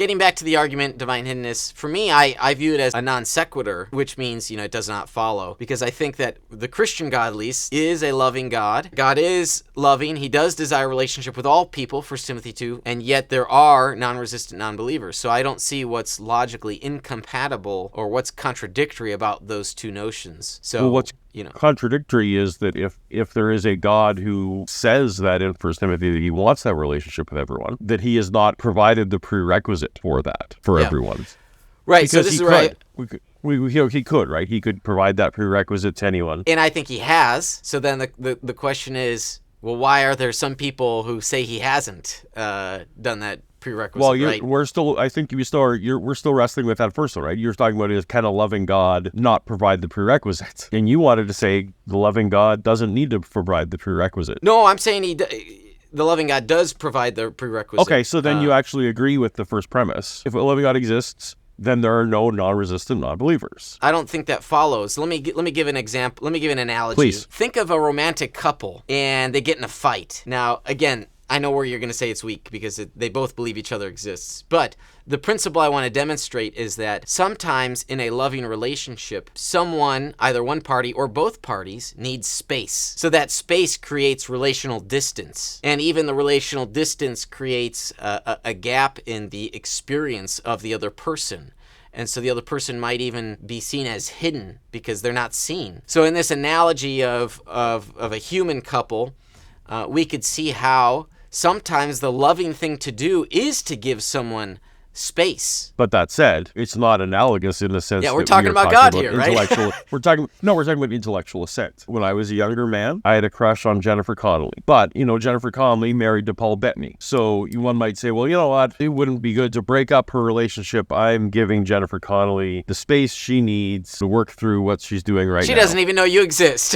getting back to the argument, divine hiddenness, for me, I view it as a non sequitur, which means, it does not follow. Because I think that the Christian God, at least, is a loving God. God is loving. He does desire a relationship with all people, 1 Timothy 2, and yet there are non-resistant non-believers. So I don't see what's logically incompatible or what's contradictory about those two notions. So, what's contradictory is that if there is a God who says that in 1 Timothy that he wants that relationship with everyone, that he has not provided the prerequisite for that for everyone. Right, because so this is where he could, right? He could provide that prerequisite to anyone. And I think he has. So then the question is, well, why are there some people who say he hasn't done that prerequisite, right? We're still wrestling with that first one, right? You're talking about, is can a loving God not provide the prerequisite? And you wanted to say the loving God doesn't need to provide the prerequisite. No, I'm saying the loving God does provide the prerequisite. Okay, so then you actually agree with the first premise. If a loving God exists, then there are no non-resistant non-believers. I don't think that follows. Let me give an example. Let me give an analogy. Please. Think of a romantic couple, and they get in a fight. Now, again, I know where you're going to say it's weak because they both believe each other exists. But the principle I want to demonstrate is that sometimes in a loving relationship, someone, either one party or both parties, needs space. So that space creates relational distance. And even the relational distance creates a gap in the experience of the other person. And so the other person might even be seen as hidden because they're not seen. So in this analogy of a human couple, we could see how sometimes the loving thing to do is to give someone space. But that said, it's not analogous in the sense that we're talking about God here, right? We're talking about intellectual assent. When I was a younger man, I had a crush on Jennifer Connelly. But, Jennifer Connelly married to Paul Bettany. So one might say, well, you know what? It wouldn't be good to break up her relationship. I'm giving Jennifer Connelly the space she needs to work through what she's doing right now. She doesn't even know you exist.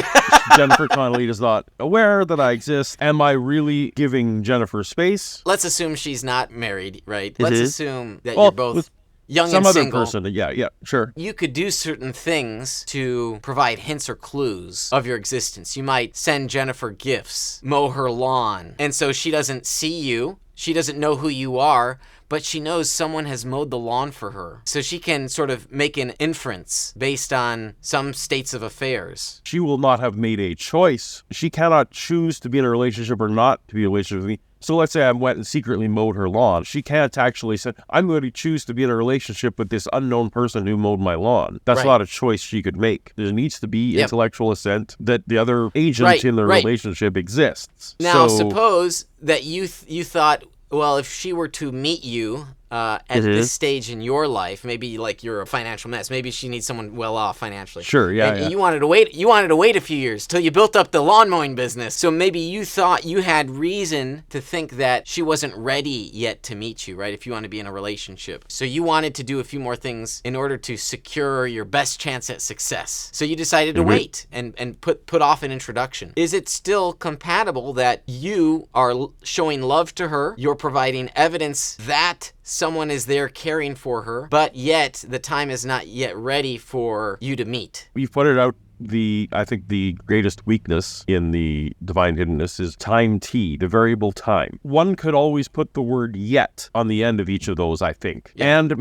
Jennifer Connelly is not aware that I exist. Am I really giving Jennifer space? Let's assume she's not married, right? Let's assume that you're both young and single. Some other person, yeah, sure. You could do certain things to provide hints or clues of your existence. You might send Jennifer gifts, mow her lawn, and so she doesn't see you, she doesn't know who you are, but she knows someone has mowed the lawn for her. So she can sort of make an inference based on some states of affairs. She will not have made a choice. She cannot choose to be in a relationship or not to be in a relationship with me. So let's say I went and secretly mowed her lawn. She can't actually say, I'm going to choose to be in a relationship with this unknown person who mowed my lawn. That's not a choice she could make. There needs to be intellectual assent that the other agent in the relationship exists. Now, suppose that you thought, well, if she were to meet you at this stage in your life, maybe like you're a financial mess. Maybe she needs someone well off financially. Sure, And you wanted to wait. You wanted to wait a few years till you built up the lawn mowing business. So maybe you thought you had reason to think that she wasn't ready yet to meet you, right? If you want to be in a relationship, so you wanted to do a few more things in order to secure your best chance at success. So you decided to wait and put off an introduction. Is it still compatible that you are showing love to her? You're providing evidence that someone is there caring for her, but yet the time is not yet ready for you to meet. We've pointed out I think the greatest weakness in the divine hiddenness is time t, the variable time. One could always put the word yet on the end of each of those, I think, and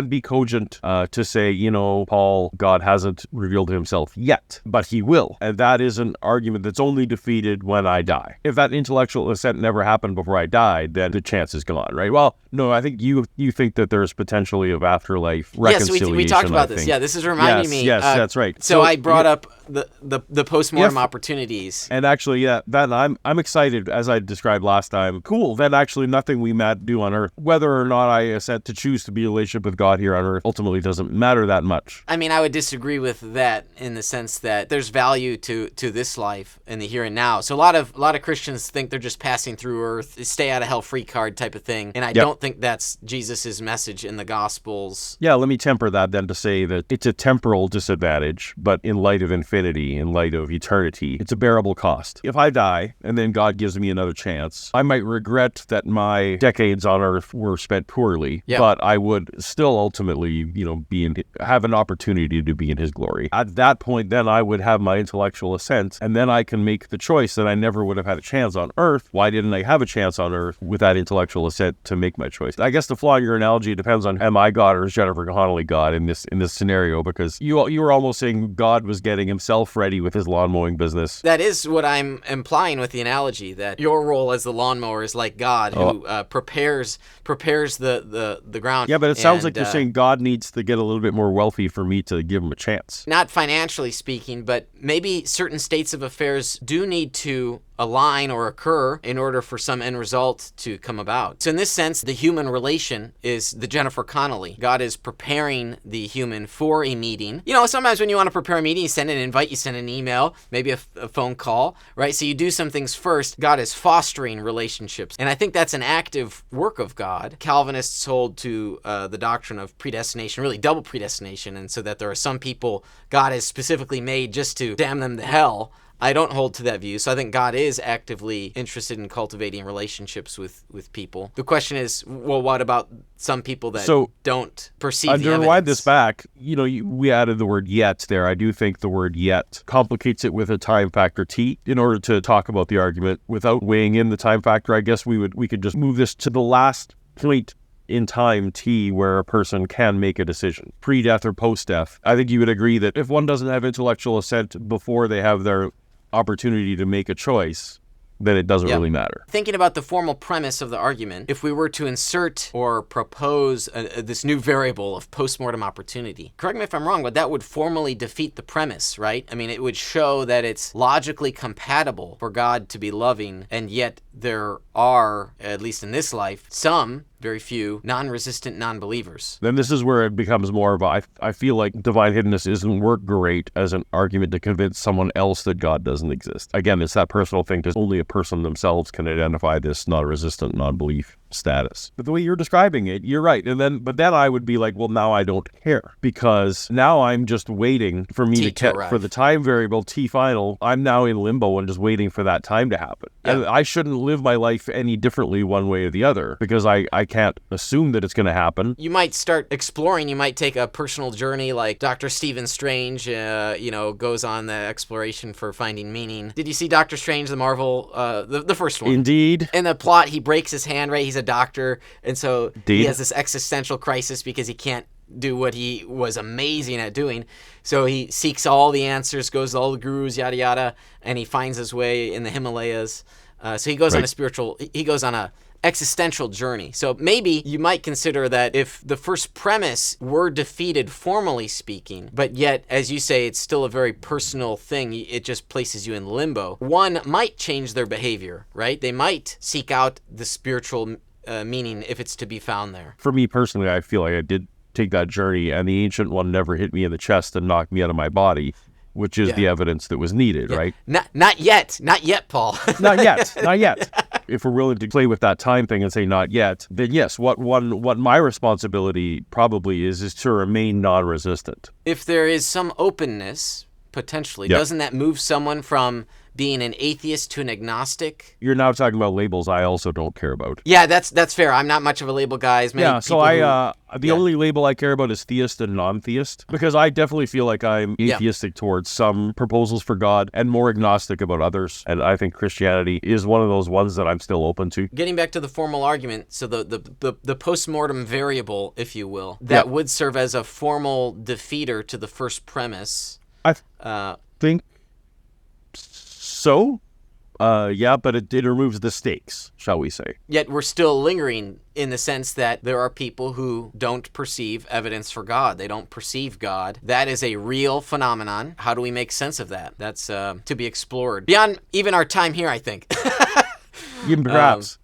be cogent to say, Paul, God hasn't revealed himself yet, but he will. And that is an argument that's only defeated when I die. If that intellectual assent never happened before I died, then the chance is gone, right? Well, no, I think you think that there's potentially of afterlife reconciliation. Yes, we talked about this. Yeah, this is reminding me. Yes, that's right. So I brought up the postmortem opportunities. And actually, then I'm excited, as I described last time. Cool, then actually nothing we do on earth, whether or not I assent to choose to be in a relationship with God here on earth, ultimately doesn't matter that much. I mean, I would disagree with that in the sense that there's value to this life in the here and now. So a lot of Christians think they're just passing through earth, stay out of hell free card type of thing. And I don't think that's Jesus's message in the Gospels. Yeah, let me temper that then to say that it's a temporal disadvantage, but in light of infinity, in light of eternity, it's a bearable cost. If I die and then God gives me another chance, I might regret that my decades on earth were spent poorly, but I would still ultimately, have an opportunity to be in his glory. At that point, then I would have my intellectual assent, and then I can make the choice that I never would have had a chance on earth. Why didn't I have a chance on earth with that intellectual assent to make my choice? I guess the flaw in your analogy depends on, am I God or is Jennifer Connelly God in this scenario? Because you were almost saying God was getting himself ready with his lawn mowing business. That is what I'm implying with the analogy, that your role as the lawnmower is like God, who prepares the ground. Yeah, but it sounds like you're saying God needs to get a little bit more wealthy for me to give him a chance. Not financially speaking, but maybe certain states of affairs do need to align or occur in order for some end result to come about. So in this sense, the human relation is the Jennifer Connelly. God is preparing the human for a meeting. Sometimes when you want to prepare a meeting, you send an invite, you send an email, maybe a phone call, right? So you do some things first. God is fostering relationships. And I think that's an active work of God. Calvinists hold to the doctrine of predestination, really double predestination, and so that there are some people God has specifically made just to damn them to hell. I don't hold to that view, so I think God is actively interested in cultivating relationships with people. The question is, well, what about some people that don't perceive the evidence? To rewind this back, we added the word yet there. I do think the word yet complicates it with a time factor t. In order to talk about the argument without weighing in the time factor, I guess we could just move this to the last point in time t where a person can make a decision, pre-death or post-death. I think you would agree that if one doesn't have intellectual assent before they have their opportunity to make a choice, then it doesn't really matter. Thinking about the formal premise of the argument, if we were to insert or propose this new variable of postmortem opportunity, correct me if I'm wrong, but that would formally defeat the premise, right? I mean, it would show that it's logically compatible for God to be loving, and yet there are, at least in this life, some, very few, non-resistant non-believers. Then this is where it becomes more of I feel like divine hiddenness isn't work great as an argument to convince someone else that God doesn't exist. Again, it's that personal thing, because only a person themselves can identify this non-resistant non-belief status. But the way you're describing it, you're right. But then I would be like, well, now I don't care, because now I'm just waiting for me for the time variable T final. I'm now in limbo and just waiting for that time to happen. Yeah. And I shouldn't live my life any differently one way or the other, because I can't assume that it's going to happen. You might start exploring. You might take a personal journey like Dr. Stephen Strange, goes on the exploration for finding meaning. Did you see Dr. Strange, the Marvel, the first one? Indeed. In the plot, he breaks his hand, right? He's a doctor, and so he has this existential crisis because he can't do what he was amazing at doing. So he seeks all the answers, goes to all the gurus, yada yada, and he finds his way in the Himalayas. So he goes on a existential journey. So maybe you might consider that if the first premise were defeated formally speaking, but yet, as you say, it's still a very personal thing, it just places you in limbo, one might change their behavior, right? They might seek out the spiritual meaning if it's to be found there. For me personally, I feel like I did take that journey, and the Ancient One never hit me in the chest and knocked me out of my body, which is the evidence that was needed, right? Not yet, Paul. Not yet. If we're willing to play with that time thing and say not yet, then yes, what my responsibility probably is to remain non-resistant. If there is some openness, potentially, doesn't that move someone from being an atheist to an agnostic? You're now talking about labels I also don't care about. Yeah, that's fair. I'm not much of a label guy. The only label I care about is theist and non-theist, because I definitely feel like I'm atheistic towards some proposals for God and more agnostic about others. And I think Christianity is one of those ones that I'm still open to. Getting back to the formal argument, so the postmortem variable, if you will, that would serve as a formal defeater to the first premise. I think so. But it removes the stakes, shall we say. Yet we're still lingering in the sense that there are people who don't perceive evidence for God. They don't perceive God. That is a real phenomenon. How do we make sense of that? That's to be explored beyond even our time here, I think. Even perhaps.